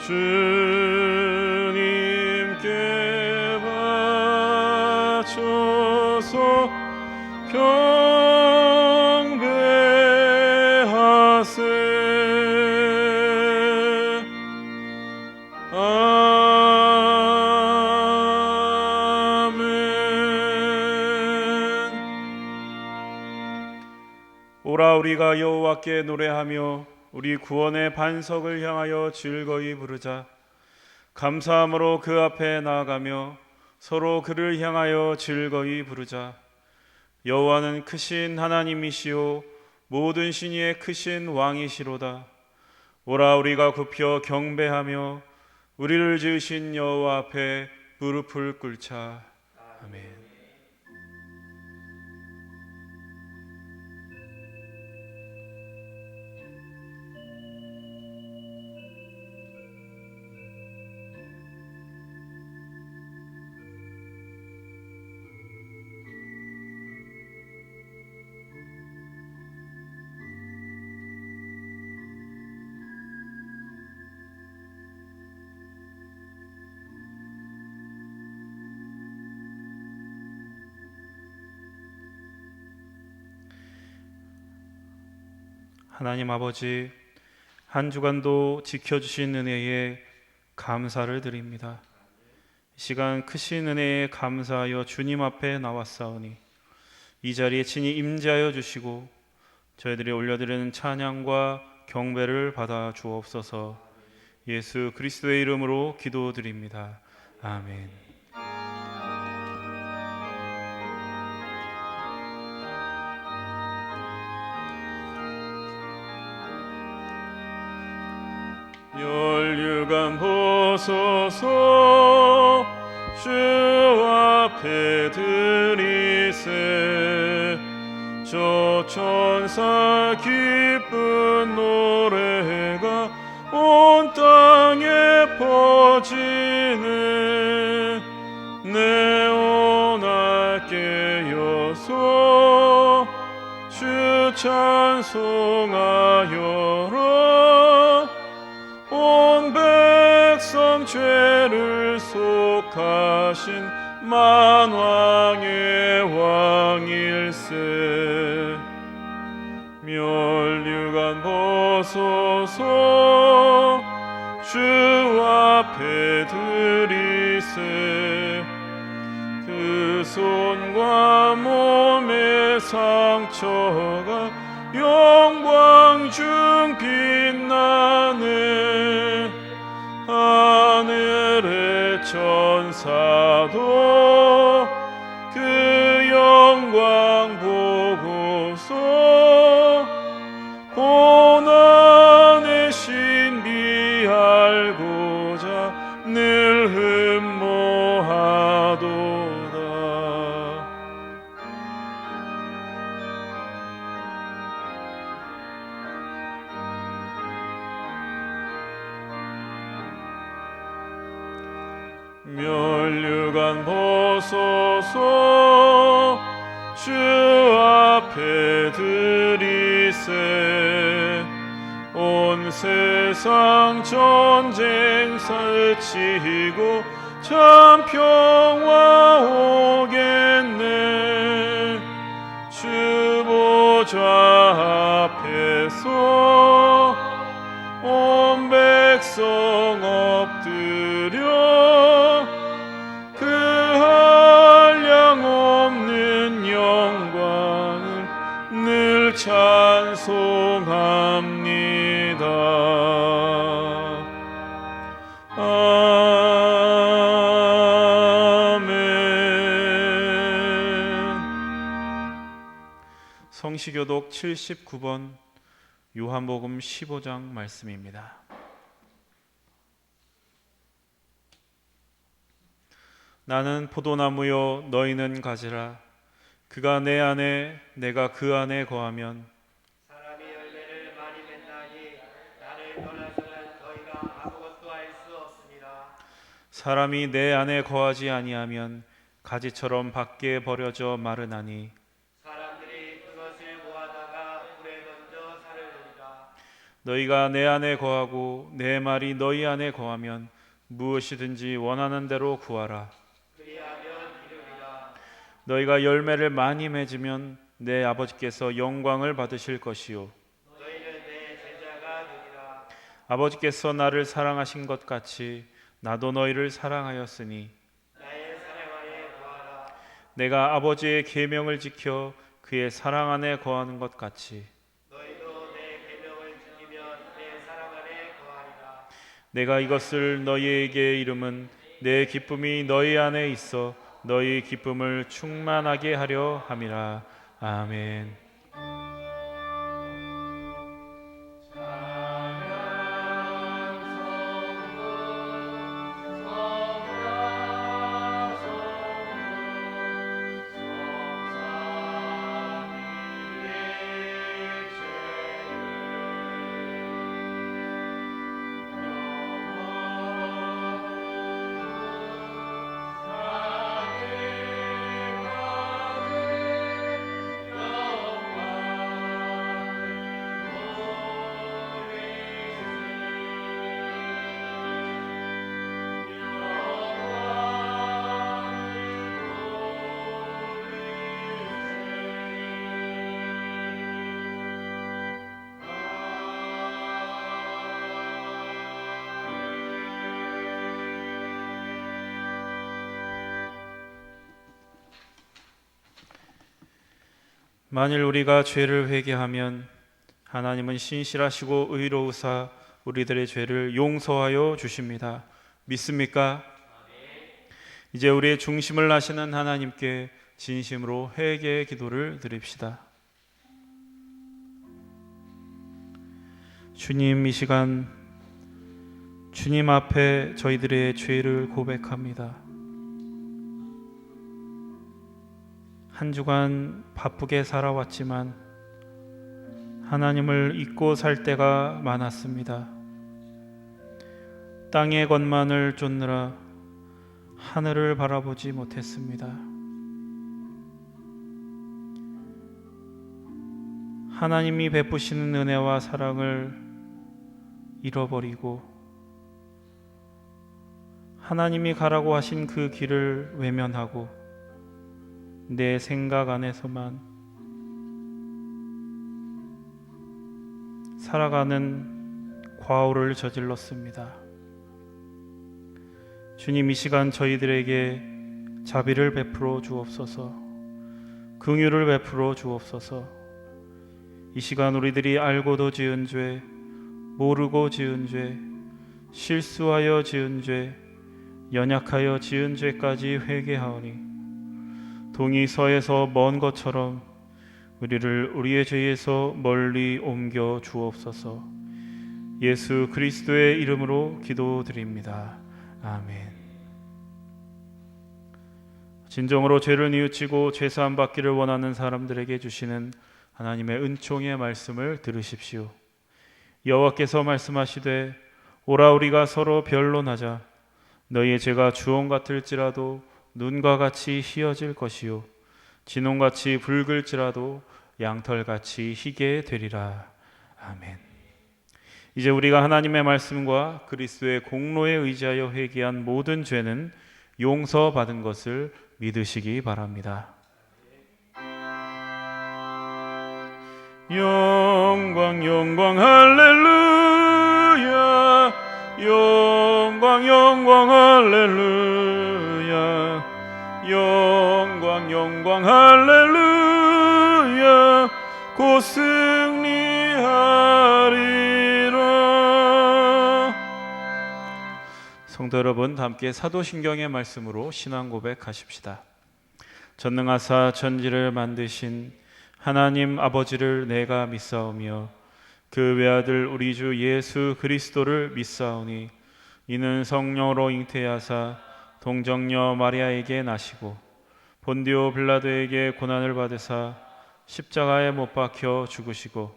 주님께 바쳐서 경배하세. 오라 우리가 여호와께 노래하며 우리 구원의 반석을 향하여 즐거이 부르자. 감사함으로 그 앞에 나아가며 서로 그를 향하여 즐거이 부르자. 여호와는 크신 하나님이시요 모든 신위에 크신 왕이시로다. 오라 우리가 굽혀 경배하며 우리를 지으신 여호와 앞에 무릎을 꿇자. 아멘. 하나님 아버지, 한 주간도 지켜주신 은혜에 감사를 드립니다. 이 시간 크신 은혜에 감사하여 주님 앞에 나왔사오니 이 자리에 친히 임재하여 주시고 저희들이 올려드리는 찬양과 경배를 받아 주옵소서. 예수 그리스도의 이름으로 기도드립니다. 아멘. 멸류관 보소서. 주 앞에 드리세. 저 천사 기쁜 노래가 온 땅에 퍼지네. 네오나께 여서 주 찬송하여라. 온 백성 죄를 속하신 만왕의 왕일세. 멸류관 보소서. 주 앞에 드리세. 그 손과 몸의 상처가 영광 중 빛나네. 하늘의 천사도 그 영광 보고서 고난의 신비 알고자 늘 흠모하도다. 멸류관 보소서. 주 앞에 드리세. 온 세상 전쟁 사치고 참 평화 오겠네. 주 보좌 앞에서 온 백성 엎드려 그 한량 없는 영광을 늘 찬송합니다. 아멘. 성시교독 79번 요한복음 15장 말씀입니다. 나는 포도나무요 너희는 가지라. 그가 내 안에 내가 그 안에 거하면 사람이 열매를 많이 맺나니 나를 떠나서는 너희가 아무것도 할 수 없습니다. 사람이 내 안에 거하지 아니하면 가지처럼 밖에 버려져 마르나니 사람들이 그것을 모아다가 불에 던져 사르느니라. 너희가 내 안에 거하고 내 말이 너희 안에 거하면 무엇이든지 원하는 대로 구하라. 그리하면 이루리라. 너희가 열매를 많이 맺으면 내 아버지께서 영광을 받으실 것이요 너희는 내 제자가 되리라. 아버지께서 나를 사랑하신 것 같이 나도 너희를 사랑하였으니 나의 사랑 안에 거하라. 내가 아버지의 계명을 지켜 그의 사랑 안에 거하는 것 같이 너희도 내 계명을 지키면 내 사랑 안에 거하리라. 내가 이것을 너희에게 이름은 내 기쁨이 너희 안에 있어 너희 기쁨을 충만하게 하려 함이라. 아멘. 만일 우리가 죄를 회개하면 하나님은 신실하시고 의로우사 우리들의 죄를 용서하여 주십니다. 믿습니까? 이제 우리의 중심을 아시는 하나님께 진심으로 회개의 기도를 드립시다. 주님, 이 시간 주님 앞에 저희들의 죄를 고백합니다. 한 주간 바쁘게 살아왔지만 하나님을 잊고 살 때가 많았습니다. 땅의 것만을 쫓느라 하늘을 바라보지 못했습니다. 하나님이 베푸시는 은혜와 사랑을 잃어버리고 하나님이 가라고 하신 그 길을 외면하고 내 생각 안에서만 살아가는 과오를 저질렀습니다. 주님, 이 시간 저희들에게 자비를 베풀어 주옵소서, 긍휼을 베풀어 주옵소서. 이 시간 우리들이 알고도 지은 죄, 모르고 지은 죄, 실수하여 지은 죄, 연약하여 지은 죄까지 회개하오니 동이 서에서 먼 것처럼 우리를 우리의 죄에서 멀리 옮겨 주옵소서. 예수 그리스도의 이름으로 기도드립니다. 아멘. 진정으로 죄를 뉘우치고 죄사함 받기를 원하는 사람들에게 주시는 하나님의 은총의 말씀을 들으십시오. 여호와께서 말씀하시되 오라 우리가 서로 변론하자. 너희의 죄가 주홍 같을지라도 눈과 같이 희어질 것이요 진홍같이 붉을지라도 양털같이 희게 되리라. 아멘. 이제 우리가 하나님의 말씀과 그리스도의 공로에 의지하여 회개한 모든 죄는 용서받은 것을 믿으시기 바랍니다. 영광 영광 할렐루야, 영광 영광 할렐루야, 영광 영광 할렐루야, 곧 승리하리라. 성도 여러분, 함께 사도신경의 말씀으로 신앙 고백하십시다. 전능하사 천지를 만드신 하나님 아버지를 내가 믿사오며 그 외아들 우리 주 예수 그리스도를 믿사오니 이는 성령으로 잉태하사 동정녀 마리아에게 나시고 본디오 빌라도에게 고난을 받으사 십자가에 못 박혀 죽으시고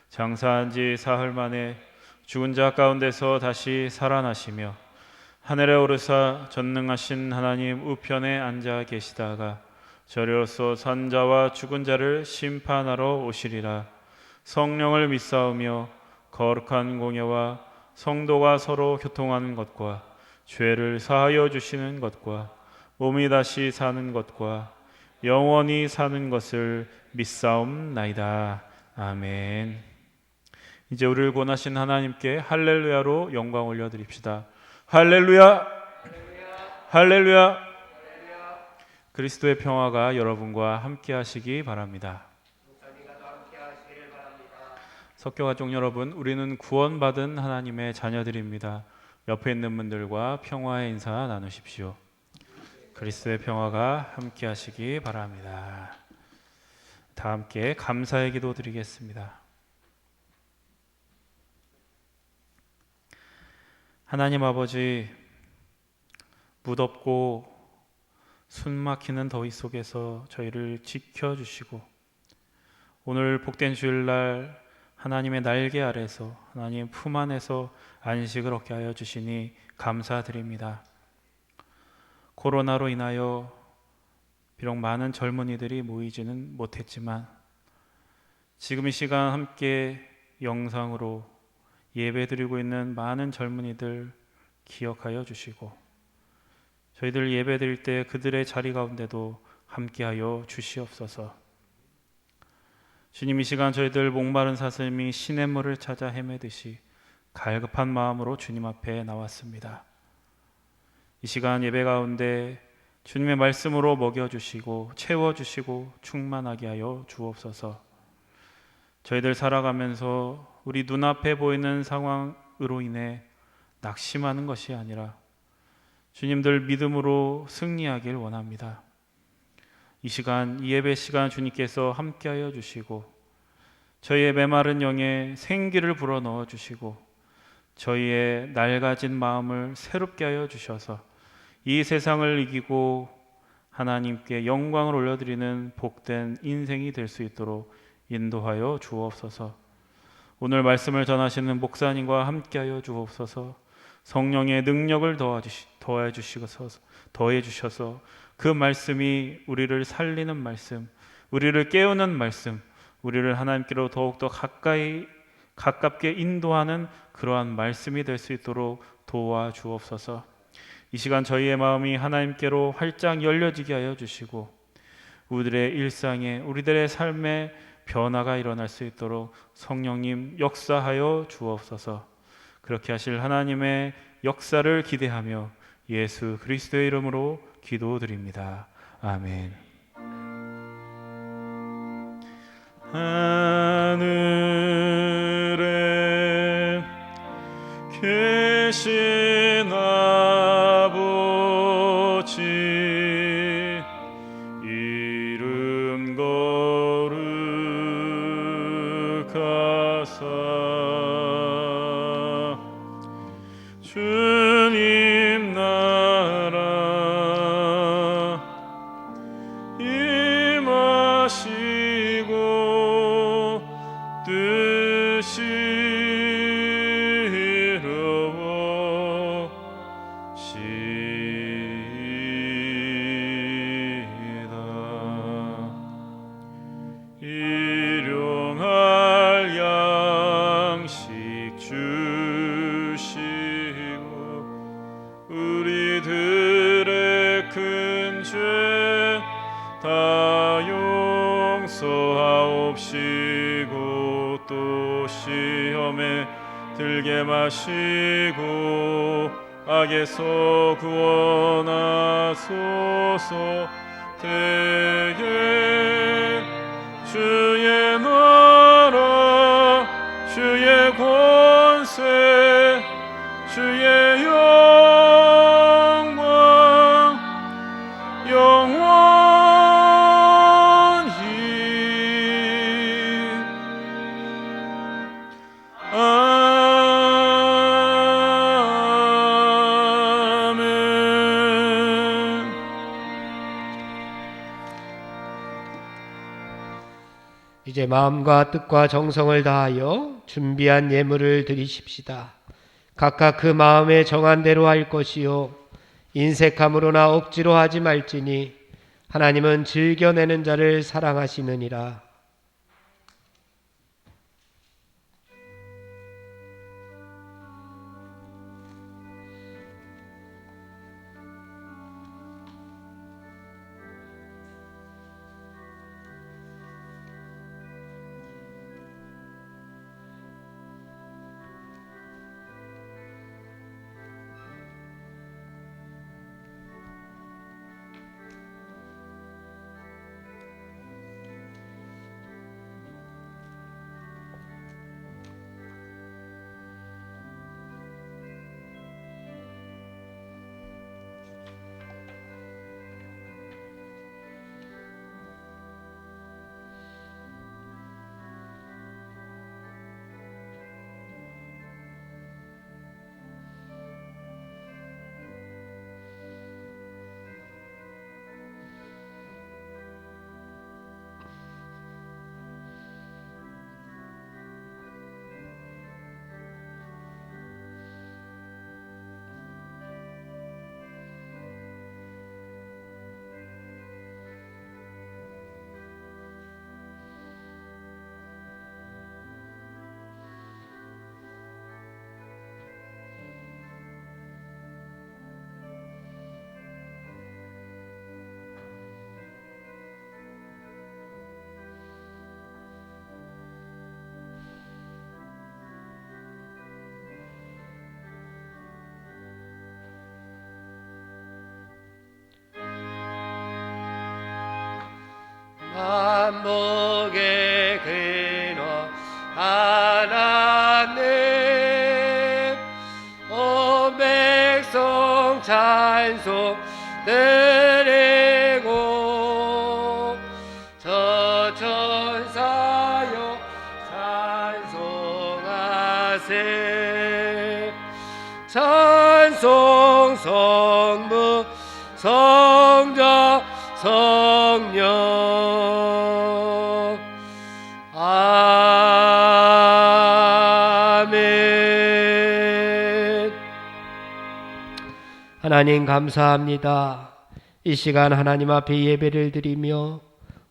장사한 지 사흘 만에 죽은 자 가운데서 다시 살아나시며 하늘에 오르사 전능하신 하나님 우편에 앉아 계시다가 저리로서 산자와 죽은 자를 심판하러 오시리라. 성령을 믿사오며 거룩한 공예와 성도가 서로 교통하는 것과 죄를 사하여 주시는 것과 몸이 다시 사는 것과 영원히 사는 것을 믿사옵나이다. 아멘. 이제 우리를 구원하신 하나님께 할렐루야로 영광 올려드립시다. 할렐루야, 할렐루야. 그리스도의 평화가 여러분과 함께 하시기 바랍니다. 석교가족 여러분, 우리는 구원받은 하나님의 자녀들입니다. 옆에 있는 분들과 평화의 인사 나누십시오. 그리스도의 평화가 함께 하시기 바랍니다. 다 함께 감사의 기도 드리겠습니다. 하나님 아버지, 무덥고 숨막히는 더위 속에서 저희를 지켜주시고 오늘 복된 주일날 하나님의 날개 아래서 하나님 품 안에서 안식을 얻게 하여 주시니 감사드립니다. 코로나로 인하여 비록 많은 젊은이들이 모이지는 못했지만 지금 이 시간 함께 영상으로 예배드리고 있는 많은 젊은이들 기억하여 주시고 저희들 예배드릴 때 그들의 자리 가운데도 함께하여 주시옵소서. 주님, 이 시간 저희들 목마른 사슴이 시냇물을 찾아 헤매듯이 갈급한 마음으로 주님 앞에 나왔습니다. 이 시간 예배 가운데 주님의 말씀으로 먹여주시고 채워주시고 충만하게 하여 주옵소서. 저희들 살아가면서 우리 눈앞에 보이는 상황으로 인해 낙심하는 것이 아니라 주님들 믿음으로 승리하길 원합니다. 이 시간, 이 예배 시간 주님께서 함께하여 주시고 저희의 메마른 영에 생기를 불어넣어 주시고 저희의 낡아진 마음을 새롭게 하여 주셔서 이 세상을 이기고 하나님께 영광을 올려드리는 복된 인생이 될 수 있도록 인도하여 주옵소서. 오늘 말씀을 전하시는 목사님과 함께하여 주옵소서. 성령의 능력을 더해 주셔서 그 말씀이 우리를 살리는 말씀, 우리를 깨우는 말씀, 우리를 하나님께로 더욱더 가깝게 인도하는 그러한 말씀이 될 수 있도록 도와주옵소서. 이 시간 저희의 마음이 하나님께로 활짝 열려지게 하여 주시고 우리들의 일상에 우리들의 삶에 변화가 일어날 수 있도록 성령님 역사하여 주옵소서. 그렇게 하실 하나님의 역사를 기대하며 예수 그리스도의 이름으로 기도드립니다. 아멘. 하늘에 계신 아버지 이름 거룩하사 주님 나라 임하시고 뜻이 이루어지이다. 일용할 양식 주시고 우리들의 큰 죄 다 용서하옵시고 또 시험에 들게 마시고 악에서 구원하소서. 때에 주의 나라 주의 권세 주의 영광 영원히 아멘. 이제 마음과 뜻과 정성을 다하여 준비한 예물을 드리십시다. 각각 그 마음에 정한 대로 할 것이요 인색함으로나 억지로 하지 말지니 하나님은 즐겨내는 자를 사랑하시느니라. 찬송 드리고 저 천사여 찬송하세 찬송 성부 성자 성령 아멘. 하나님 감사합니다. 이 시간 하나님 앞에 예배를 드리며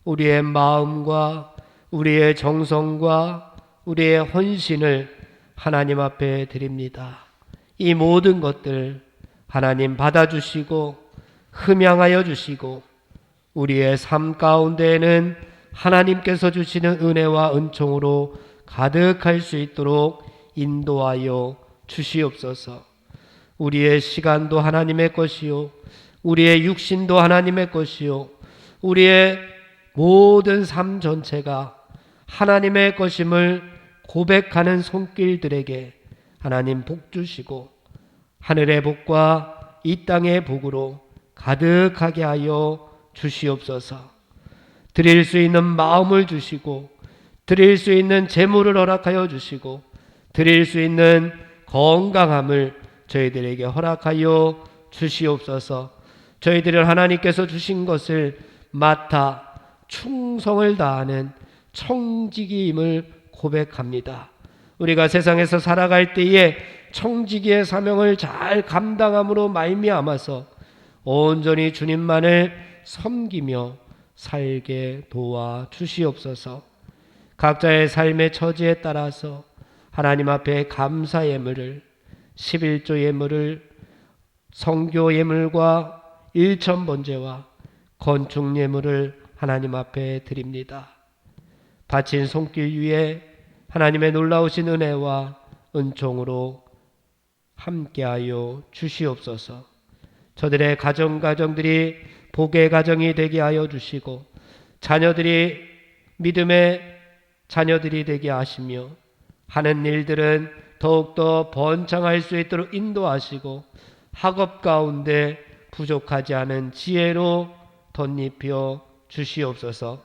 우리의 마음과 우리의 정성과 우리의 헌신을 하나님 앞에 드립니다. 이 모든 것들 하나님 받아주시고 흠양하여 주시고 우리의 삶 가운데에는 하나님께서 주시는 은혜와 은총으로 가득할 수 있도록 인도하여 주시옵소서. 우리의 시간도 하나님의 것이요 우리의 육신도 하나님의 것이요 우리의 모든 삶 전체가 하나님의 것임을 고백하는 손길들에게 하나님 복 주시고 하늘의 복과 이 땅의 복으로 가득하게 하여 주시옵소서. 드릴 수 있는 마음을 주시고 드릴 수 있는 재물을 허락하여 주시고 드릴 수 있는 건강함을 저희들에게 허락하여 주시옵소서. 저희들은 하나님께서 주신 것을 맡아 충성을 다하는 청지기임을 고백합니다. 우리가 세상에서 살아갈 때에 청지기의 사명을 잘 감당함으로 말미암아서 온전히 주님만을 섬기며 살게 도와 주시옵소서. 각자의 삶의 처지에 따라서 하나님 앞에 감사 예물을 11조 예물을 성교 예물과 일천 번제와 건축 예물을 하나님 앞에 드립니다. 바친 손길 위에 하나님의 놀라우신 은혜와 은총으로 함께하여 주시옵소서. 저들의 가정들이 복의 가정이 되게 하여 주시고 자녀들이 믿음의 자녀들이 되게 하시며 하는 일들은 더욱더 번창할 수 있도록 인도하시고 학업 가운데 부족하지 않은 지혜로 덧입혀 주시옵소서.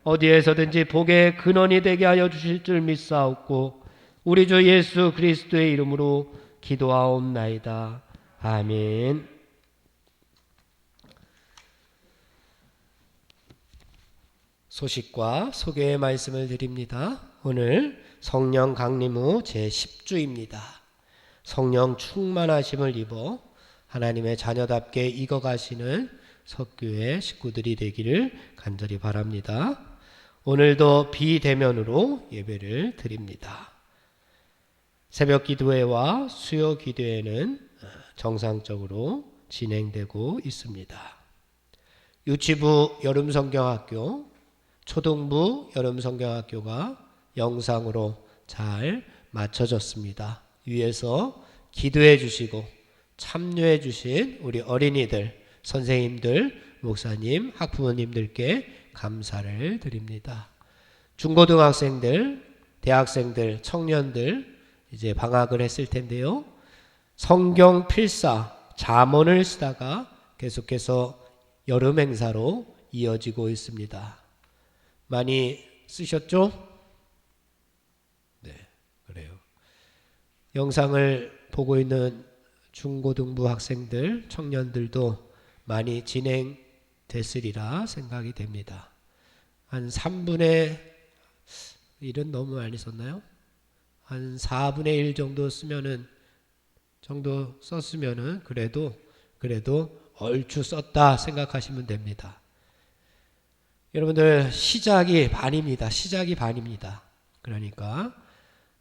어디에서든지 복의 근원이 되게 하여 주실 줄 믿사옵고 우리 주 예수 그리스도의 이름으로 기도하옵나이다. 아멘. 소식과 소개의 말씀을 드립니다. 오늘 성령 강림 후 제10주입니다. 성령 충만하심을 입어 하나님의 자녀답게 익어가시는 석교회 식구들이 되기를 간절히 바랍니다. 오늘도 비대면으로 예배를 드립니다. 새벽 기도회와 수요 기도회는 정상적으로 진행되고 있습니다. 유치부 여름성경학교, 초등부 여름성경학교가 영상으로 잘 맞춰졌습니다. 위에서 기도해 주시고 참여해 주신 우리 어린이들, 선생님들, 목사님, 학부모님들께 감사를 드립니다. 중고등학생들, 대학생들, 청년들 이제 방학을 했을 텐데요. 성경 필사, 잠언을 쓰다가 계속해서 여름 행사로 이어지고 있습니다. 많이 쓰셨죠? 네, 그래요. 영상을 보고 있는 중고등부 학생들, 청년들도 많이 진행됐으리라 생각이 됩니다. 한 3분의 1은 너무 많이 썼나요? 한 4분의 1 정도 썼으면은 그래도 얼추 썼다 생각하시면 됩니다. 여러분들 시작이 반입니다. 그러니까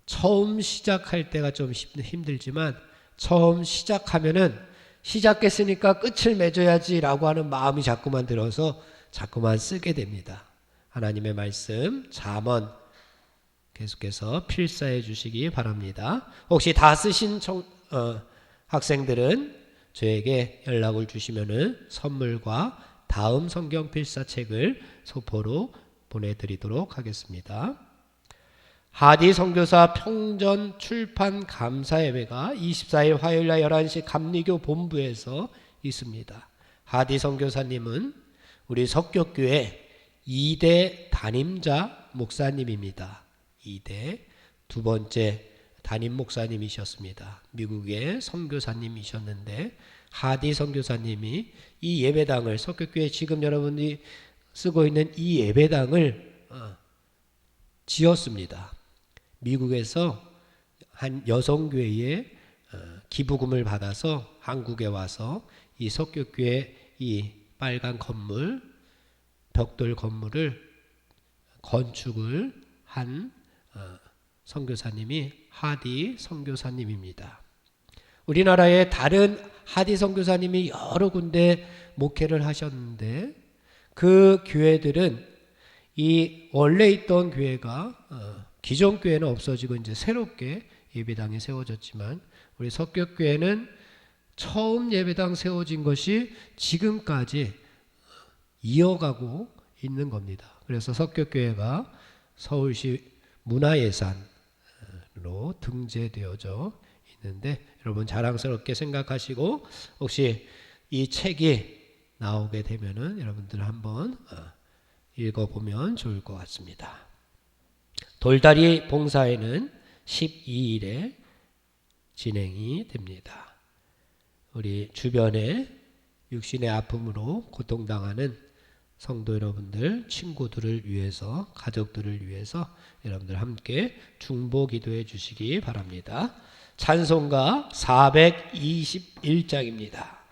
처음 시작할 때가 좀 힘들지만 처음 시작하면은 시작했으니까 끝을 맺어야지라고 하는 마음이 자꾸만 들어서 자꾸만 쓰게 됩니다. 하나님의 말씀 잠언 계속해서 필사해 주시기 바랍니다. 혹시 다 쓰신 학생들은 저에게 연락을 주시면은 선물과 다음 성경 필사책을 소포로 보내드리도록 하겠습니다. 하디 선교사 평전 출판 감사 예배가 24일 화요일 날 11시 감리교 본부에서 있습니다. 하디 선교사님은 우리 석교교회 2대 담임자 목사님입니다. 2대 두 번째 담임 목사님이셨습니다. 미국의 선교사님이셨는데 하디 선교사님이 이 예배당을 석교교회 지금 여러분이 쓰고 있는 이 예배당을 지었습니다. 미국에서 한 여성교회에 기부금을 받아서 한국에 와서 이 석교교회 이 빨간 건물, 벽돌 건물을 건축을 한 선교사님이 하디 선교사님입니다. 우리나라에 다른 하디 선교사님이 여러 군데 목회를 하셨는데 그 교회들은 이 원래 있던 교회가 기존 교회는 없어지고 이제 새롭게 예배당이 세워졌지만 우리 석교교회는 처음 예배당 세워진 것이 지금까지 이어가고 있는 겁니다. 그래서 석교교회가 서울시 문화예산으로 등재되어져 있는데 여러분 자랑스럽게 생각하시고 혹시 이 책이 나오게 되면은 여러분들 한번 읽어보면 좋을 것 같습니다. 돌다리 봉사회는 12일에 진행이 됩니다. 우리 주변에 육신의 아픔으로 고통당하는 성도 여러분들, 친구들을 위해서, 가족들을 위해서 여러분들 함께 중보 기도해 주시기 바랍니다. 찬송가 421장입니다.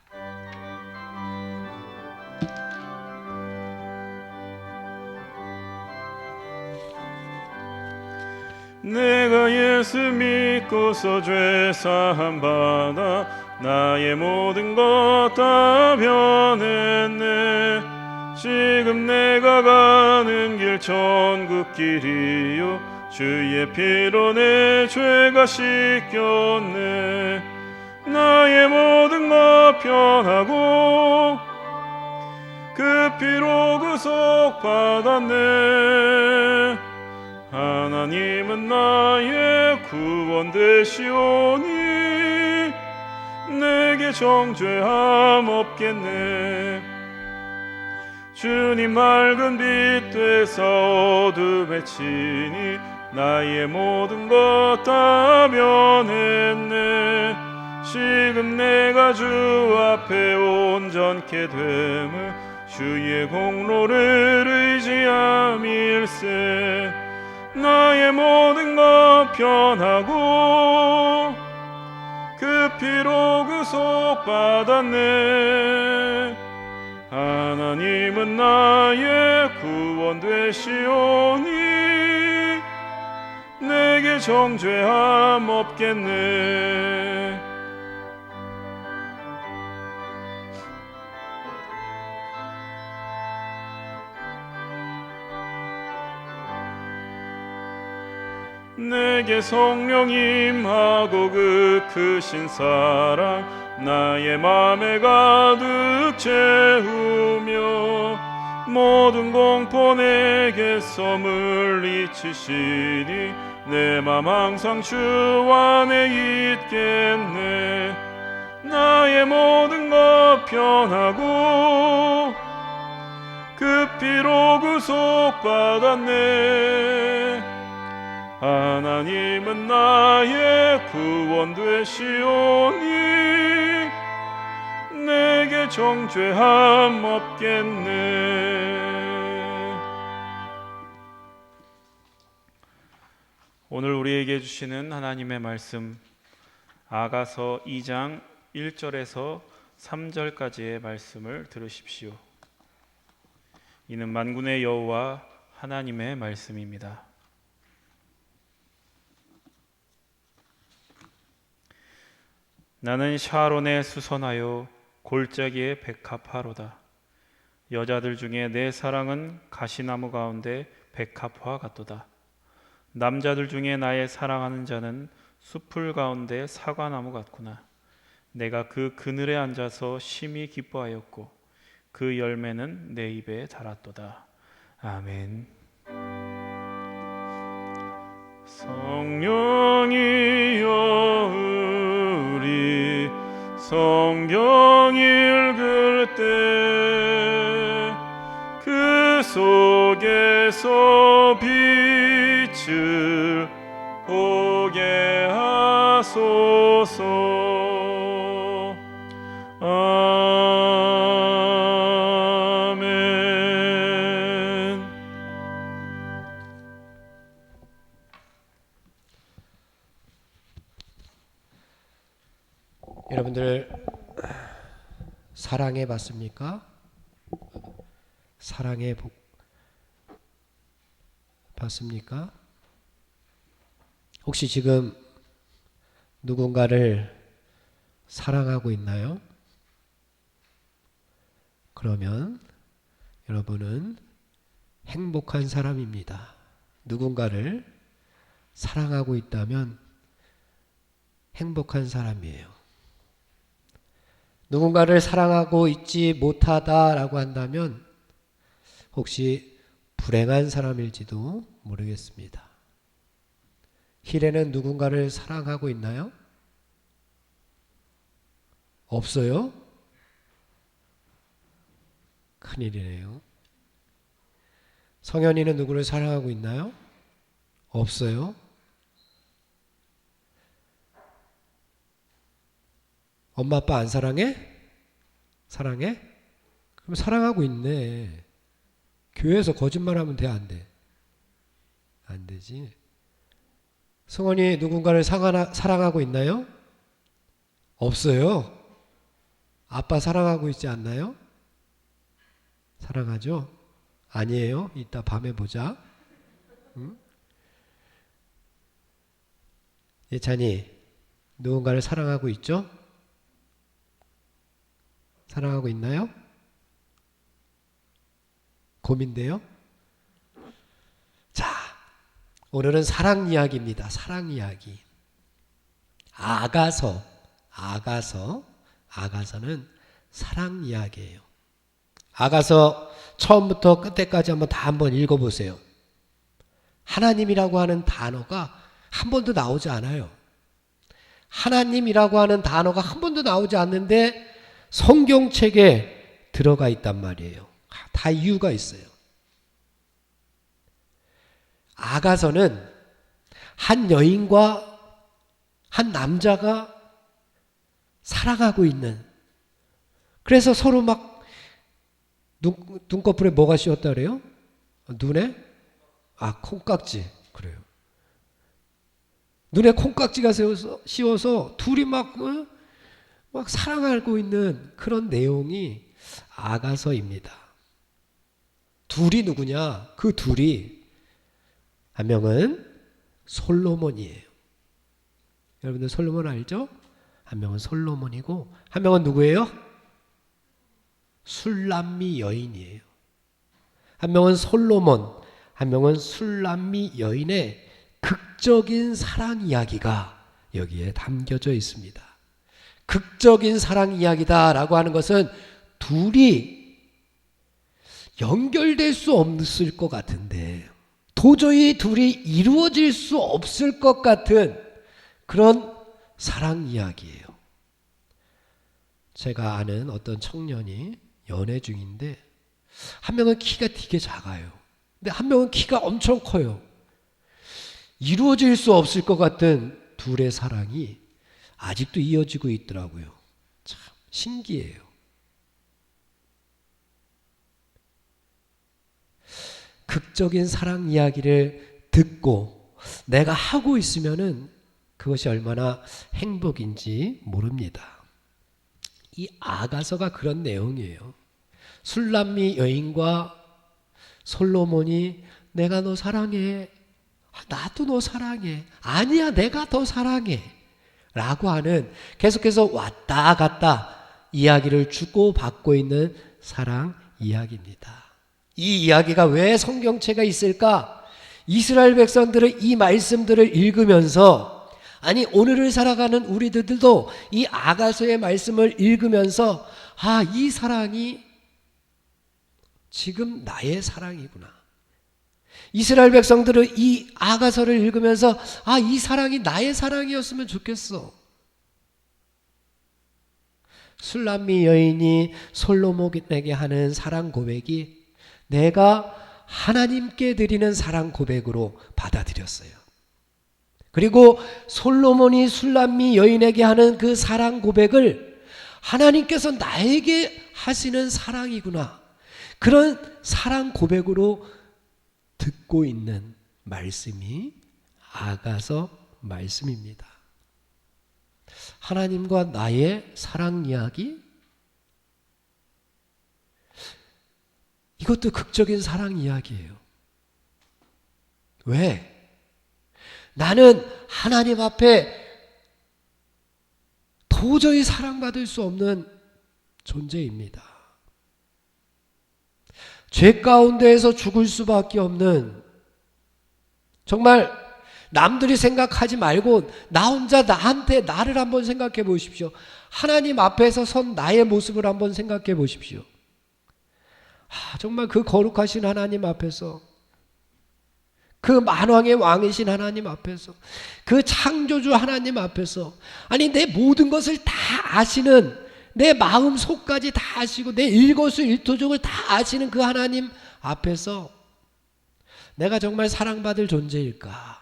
내가 예수 믿고서 죄 사함 받아 나의 모든 것 다 변했네. 지금 내가 가는 길 천국 길이요 주의 피로 내 죄가 씻겼네. 나의 모든 것 변하고 그 피로 구속 받았네. 하나님은 나의 구원 되시오니 내게 정죄함 없겠네. 주님 맑은 빛 되사 어둠에 치니 나의 모든 것 다 변했네. 지금 내가 주 앞에 온전케 됨을 주의 공로를 의지함일세. 나의 모든 것 변하고 그 피로 구속 받았네. 하나님은 나의 구원 되시오니 내게 정죄함 없겠네. 내게 성령 임하고 그 크신 사랑 나의 맘에 가득 채우며 모든 공포 내게서 물리치시니 내 맘 항상 주 안에 있겠네. 나의 모든 것 변하고 그 피로 구속 받았네. 하나님은 나의 구원 되시오니 내게 정죄함 없겠네. 오늘 우리에게 주시는 하나님의 말씀 아가서 2장 1절에서 3절까지의 말씀을 들으십시오. 이는 만군의 여호와 하나님의 말씀입니다. 나는 샤론에 수선하여 골짜기에 백합화로다. 여자들 중에 내 사랑은 가시나무 가운데 백합화 같도다. 남자들 중에 나의 사랑하는 자는 숲풀 가운데 사과나무 같구나. 내가 그 그늘에 앉아서 심히 기뻐하였고 그 열매는 내 입에 달았도다. 아멘. 성령이여 우리 성경 읽을 때 그 속에서 빛을 보게 하소서. 아멘. 여러분들 사랑해 봤습니까? 사랑해 봤습니까? 혹시 지금 누군가를 사랑하고 있나요? 그러면 여러분은 행복한 사람입니다. 누군가를 사랑하고 있다면 행복한 사람이에요. 누군가를 사랑하고 있지 못하다라고 한다면 혹시 불행한 사람일지도 모르겠습니다. 희래는 누군가를 사랑하고 있나요? 없어요? 큰일이네요. 성현이는 누구를 사랑하고 있나요? 없어요? 엄마 아빠 안 사랑해? 사랑해? 그럼 사랑하고 있네. 교회에서 거짓말하면 돼, 안 돼? 안 되지. 승원이 누군가를 사랑하고 있나요? 없어요. 아빠 사랑하고 있지 않나요? 사랑하죠? 아니에요. 이따 밤에 보자. 응? 예찬이 누군가를 사랑하고 있죠? 사랑하고 있나요? 고민돼요? 자, 오늘은 사랑 이야기입니다. 사랑 이야기. 아가서는 사랑 이야기예요. 아가서 처음부터 끝에까지 한번 읽어보세요. 하나님이라고 하는 단어가 한 번도 나오지 않아요. 하나님이라고 하는 단어가 한 번도 나오지 않는데 성경책에 들어가 있단 말이에요. 다 이유가 있어요. 아가서는 한 여인과 한 남자가 사랑하고 있는, 그래서 서로 막 눈꺼풀에 뭐가 씌웠다 그래요? 눈에? 콩깍지. 그래요. 눈에 콩깍지가 씌워서 둘이 막 사랑하고 있는 그런 내용이 아가서입니다. 둘이 누구냐? 그 둘이 한 명은 솔로몬이에요. 여러분들 솔로몬 알죠? 한 명은 솔로몬이고 한 명은 누구예요? 술람미 여인이에요. 한 명은 솔로몬, 한 명은 술람미 여인의 극적인 사랑 이야기가 여기에 담겨져 있습니다. 극적인 사랑 이야기다라고 하는 것은 둘이 연결될 수 없을 것 같은데 도저히 둘이 이루어질 수 없을 것 같은 그런 사랑 이야기예요. 제가 아는 어떤 청년이 연애 중인데 한 명은 키가 되게 작아요. 근데 한 명은 키가 엄청 커요. 이루어질 수 없을 것 같은 둘의 사랑이 아직도 이어지고 있더라고요. 참 신기해요. 극적인 사랑 이야기를 듣고 내가 하고 있으면은 그것이 얼마나 행복인지 모릅니다. 이 아가서가 그런 내용이에요. 술람미 여인과 솔로몬이 내가 너 사랑해. 나도 너 사랑해. 아니야, 내가 더 사랑해. 라고 하는 계속해서 왔다 갔다 이야기를 주고받고 있는 사랑 이야기입니다. 이 이야기가 왜 성경책에 있을까? 이스라엘 백성들은 이 말씀들을 읽으면서, 아니 오늘을 살아가는 우리들도 이 아가서의 말씀을 읽으면서 이 사랑이 지금 나의 사랑이구나. 이스라엘 백성들은 이 아가서를 읽으면서 이 사랑이 나의 사랑이었으면 좋겠어. 술람미 여인이 솔로몬에게 하는 사랑 고백이 내가 하나님께 드리는 사랑 고백으로 받아들였어요. 그리고 솔로몬이 술람미 여인에게 하는 그 사랑 고백을 하나님께서 나에게 하시는 사랑이구나, 그런 사랑 고백으로 듣고 있는 말씀이 아가서 말씀입니다. 하나님과 나의 사랑 이야기? 이것도 극적인 사랑 이야기예요. 왜? 나는 하나님 앞에 도저히 사랑받을 수 없는 존재입니다. 죄 가운데에서 죽을 수밖에 없는, 정말 남들이 생각하지 말고 나 혼자 나를 한번 생각해 보십시오. 하나님 앞에서 선 나의 모습을 한번 생각해 보십시오. 정말 그 거룩하신 하나님 앞에서, 그 만왕의 왕이신 하나님 앞에서, 그 창조주 하나님 앞에서, 아니 내 모든 것을 다 아시는, 내 마음 속까지 다 아시고 내 일거수일투족을 다 아시는 그 하나님 앞에서 내가 정말 사랑받을 존재일까?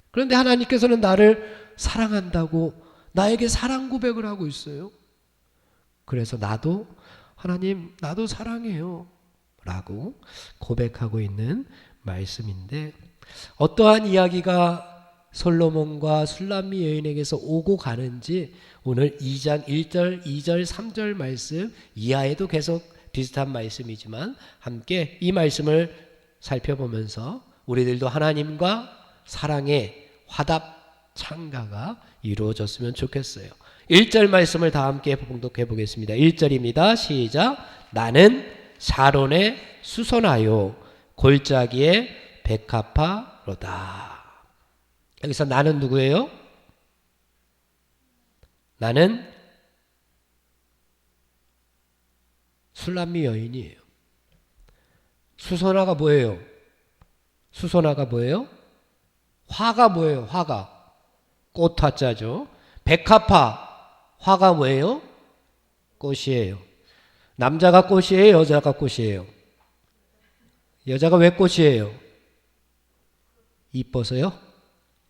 그런데 하나님께서는 나를 사랑한다고 나에게 사랑 고백을 하고 있어요. 그래서 하나님 나도 사랑해요 라고 고백하고 있는 말씀인데, 어떠한 이야기가 솔로몬과 술람미 여인에게서 오고 가는지 오늘 2장 1절, 2절, 3절 말씀 이하에도 계속 비슷한 말씀이지만 함께 이 말씀을 살펴보면서 우리들도 하나님과 사랑의 화답 창가가 이루어졌으면 좋겠어요. 1절 말씀을 다 함께 봉독해 보겠습니다. 1절입니다. 시작. 나는 샤론에 수선하여 골짜기에 백합화로다. 여기서 나는 누구예요? 나는 술람미 여인이에요. 수선화가 뭐예요? 수선화가 뭐예요? 화가 뭐예요? 화가 꽃화자죠. 백합화, 화가 뭐예요? 꽃이에요. 남자가 꽃이에요? 여자가 꽃이에요? 여자가 왜 꽃이에요? 이뻐서요?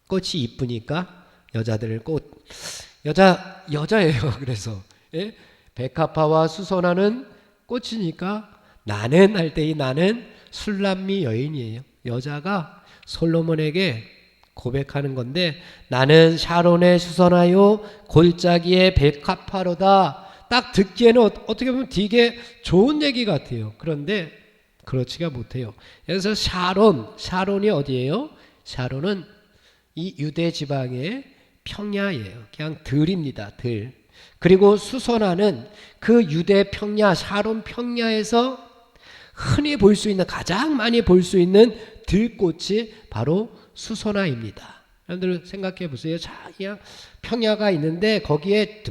꽃이 이쁘니까 여자들을 여자예요. 그래서 백합화와 수선화는 꽃이니까 나는 할 때 이 나는 술람미 여인이에요. 여자가 솔로몬에게 고백하는 건데, 나는 샤론에 수선하여 골짜기에 백합화로다. 딱 듣기에는 어떻게 보면 되게 좋은 얘기 같아요. 그런데 그렇지가 못해요. 그래서 샤론이 어디예요? 샤론은 이 유대 지방의 평야예요. 그냥 들입니다. 들. 그리고 수선화는 그 유대 평야, 샤론 평야에서 흔히 볼 수 있는, 가장 많이 볼 수 있는 들꽃이 바로 수선화입니다. 여러분들 생각해 보세요. 자, 그냥 평야가 있는데 거기에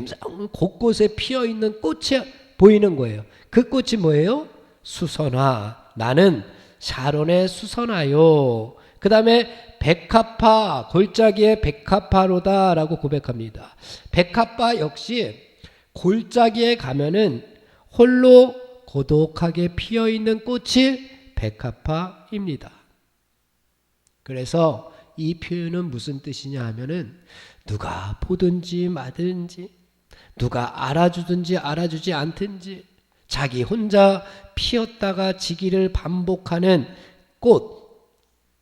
곳곳에 피어 있는 꽃이 보이는 거예요. 그 꽃이 뭐예요? 수선화. 나는 샤론의 수선화요. 그 다음에 백합화, 골짜기의 백합화로다 라고 고백합니다. 백합화 역시 골짜기에 가면은 홀로 고독하게 피어있는 꽃이 백합화입니다. 그래서 이 표현은 무슨 뜻이냐 하면은 누가 보든지 마든지, 누가 알아주든지 알아주지 않든지 자기 혼자 피었다가 지기를 반복하는 꽃,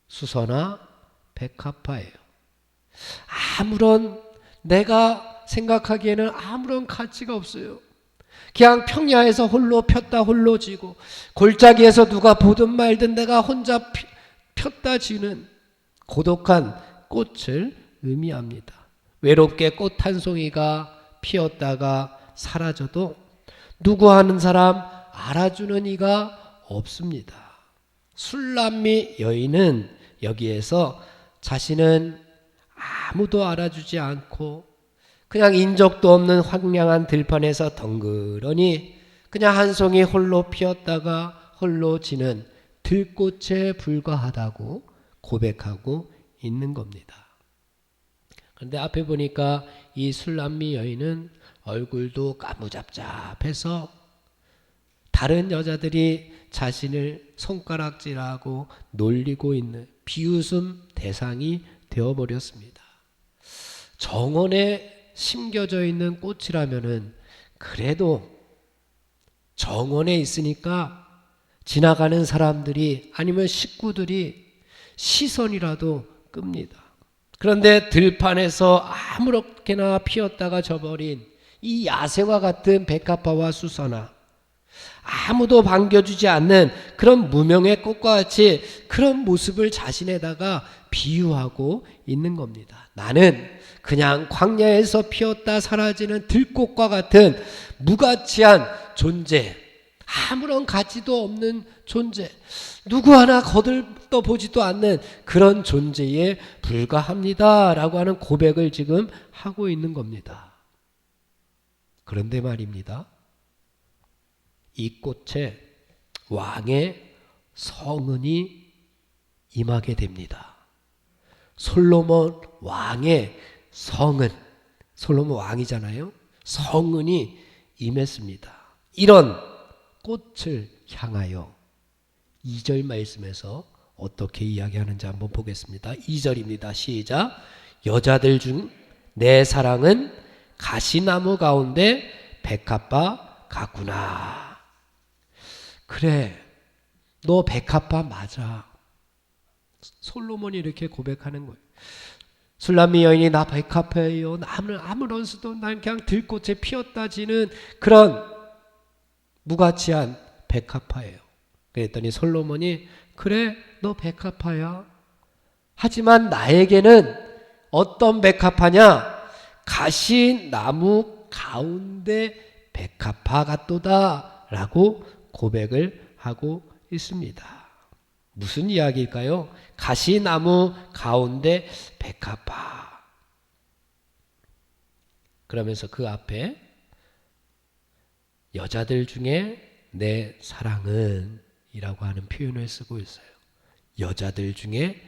수선화, 백합화예요. 아무런, 내가 생각하기에는 아무런 가치가 없어요. 그냥 평야에서 홀로 폈다 홀로 지고, 골짜기에서 누가 보든 말든 내가 혼자 폈다 지는 고독한 꽃을 의미합니다. 외롭게 꽃 한 송이가 피었다가 사라져도 누구 하는 사람 알아주는 이가 없습니다. 술람미 여인은 여기에서 자신은 아무도 알아주지 않고 그냥 인적도 없는 황량한 들판에서 덩그러니 그냥 한 송이 홀로 피었다가 홀로 지는 들꽃에 불과하다고 고백하고 있는 겁니다. 그런데 앞에 보니까 이 술람미 여인은 얼굴도 까무잡잡해서 다른 여자들이 자신을 손가락질하고 놀리고 있는 비웃음 대상이 되어버렸습니다. 정원에 심겨져 있는 꽃이라면은 그래도 정원에 있으니까 지나가는 사람들이 아니면 식구들이 시선이라도 끕니다. 그런데 들판에서 아무렇게나 피었다가 져버린 이 야생화 같은 백합화와 수선화, 아무도 반겨주지 않는 그런 무명의 꽃과 같이 그런 모습을 자신에다가 비유하고 있는 겁니다. 나는 그냥 광야에서 피었다 사라지는 들꽃과 같은 무가치한 존재, 아무런 가치도 없는 존재, 누구 하나 거들떠 보지도 않는 그런 존재에 불과합니다 라고 하는 고백을 지금 하고 있는 겁니다. 그런데 말입니다, 이 꽃에 왕의 성은이 임하게 됩니다. 솔로몬 왕의 성은, 솔로몬 왕이잖아요. 성은이 임했습니다. 이런 꽃을 향하여 2절 말씀에서 어떻게 이야기하는지 한번 보겠습니다. 2절입니다. 시작. 여자들 중 내 사랑은 가시나무 가운데 백합화 같구나. 그래, 너 백합화 맞아. 솔로몬이 이렇게 고백하는 거예요. 술람미 여인이 나 백합화예요. 나는 아무런 수도 난 그냥 들꽃에 피었다 지는 그런 무가치한 백합화예요. 그랬더니 솔로몬이 그래, 너 백합화야. 하지만 나에게는 어떤 백합화냐? 가시나무 가운데 백합화 같도다 라고 고백을 하고 있습니다. 무슨 이야기일까요? 가시나무 가운데 백합화. 그러면서 그 앞에 여자들 중에 내 사랑은 이라고 하는 표현을 쓰고 있어요. 여자들 중에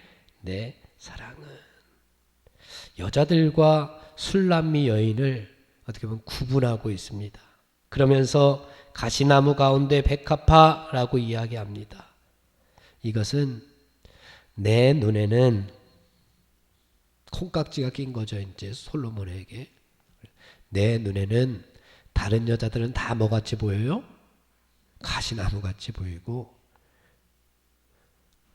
내 사랑은. 여자들과 술람미 여인을 어떻게 보면 구분하고 있습니다. 그러면서 가시나무 가운데 백합화라고 이야기합니다. 이것은 내 눈에는 콩깍지가 낀 거죠. 이제 솔로몬에게. 내 눈에는 다른 여자들은 다 뭐같이 보여요? 가시나무같이 보이고,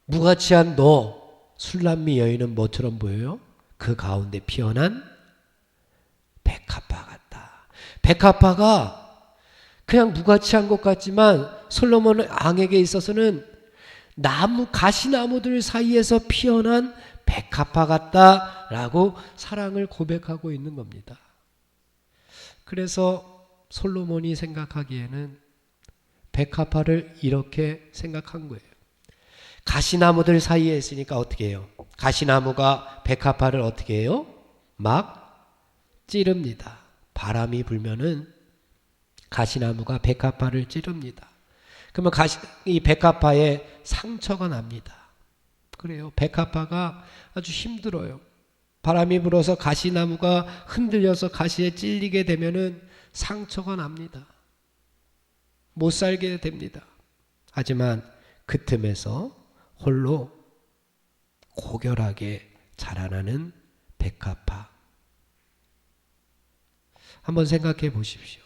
무가치한 너 술람미 여인은 뭐처럼 보여요? 그 가운데 피어난 백합화 같다. 백합화가 그냥 무가치한 것 같지만 솔로몬 왕에게 있어서는 가시나무들 사이에서 피어난 백합화 같다라고 사랑을 고백하고 있는 겁니다. 그래서 솔로몬이 생각하기에는 백합화를 이렇게 생각한 거예요. 가시나무들 사이에 있으니까 어떻게 해요? 가시나무가 백합화를 어떻게 해요? 막 찌릅니다. 바람이 불면은 가시나무가 백합화를 찌릅니다. 그러면 이 백합화에 상처가 납니다. 그래요. 백합화가 아주 힘들어요. 바람이 불어서 가시나무가 흔들려서 가시에 찔리게 되면은 상처가 납니다. 못 살게 됩니다. 하지만 그 틈에서 홀로 고결하게 자라나는 백합화. 한번 생각해 보십시오.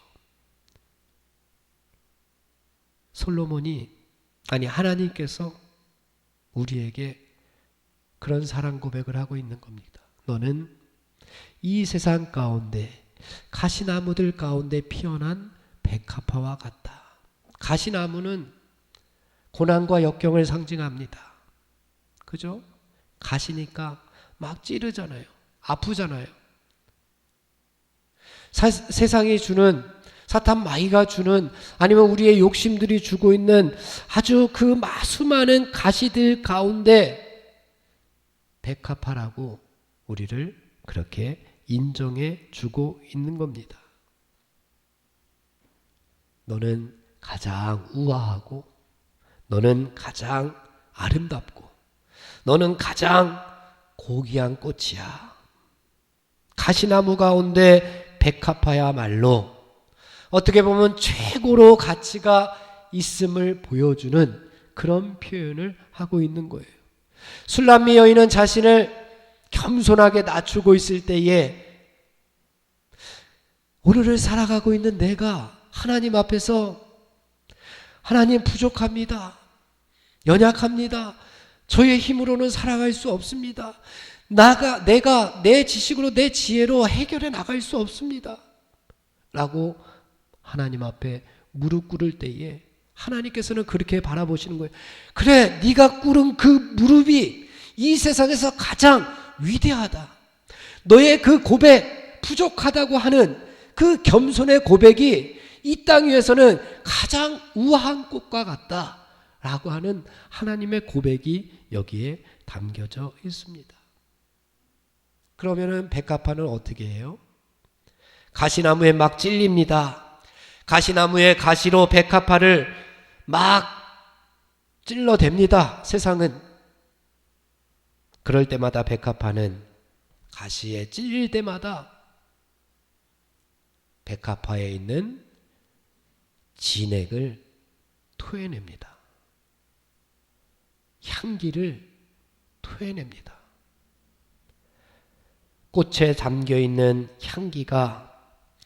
하나님께서 우리에게 그런 사랑 고백을 하고 있는 겁니다. 너는 이 세상 가운데 가시나무들 가운데 피어난 백합화와 같다. 가시나무는 고난과 역경을 상징합니다. 그죠? 가시니까 막 찌르잖아요. 아프잖아요. 세상이 주는, 사탄 마귀가 주는, 아니면 우리의 욕심들이 주고 있는 아주 그 수많은 가시들 가운데 백합화라고 우리를 그렇게 인정해 주고 있는 겁니다. 너는 가장 우아하고, 너는 가장 아름답고 너는 가장 고귀한 꽃이야. 가시나무 가운데 백합화야말로 어떻게 보면 최고로 가치가 있음을 보여주는 그런 표현을 하고 있는 거예요. 술람미 여인은 자신을 겸손하게 낮추고 있을 때에 오늘을 살아가고 있는 내가 하나님 앞에서 하나님 부족합니다. 연약합니다. 저의 힘으로는 살아갈 수 없습니다. 내가 내 지식으로 내 지혜로 해결해 나갈 수 없습니다. 라고 하나님 앞에 무릎 꿇을 때에 하나님께서는 그렇게 바라보시는 거예요. 그래, 네가 꿇은 그 무릎이 이 세상에서 가장 위대하다. 너의 그 고백, 부족하다고 하는 그 겸손의 고백이 이 땅 위에서는 가장 우아한 꽃과 같다 라고 하는 하나님의 고백이 여기에 담겨져 있습니다. 그러면은 백합화는 어떻게 해요? 가시나무에 막 찔립니다. 가시나무에 가시로 백합화를 막 찔러댑니다. 세상은. 그럴 때마다 백합화는 가시에 찔릴 때마다 백합화에 있는 진액을 토해냅니다. 향기를 토해냅니다. 꽃에 담겨있는 향기가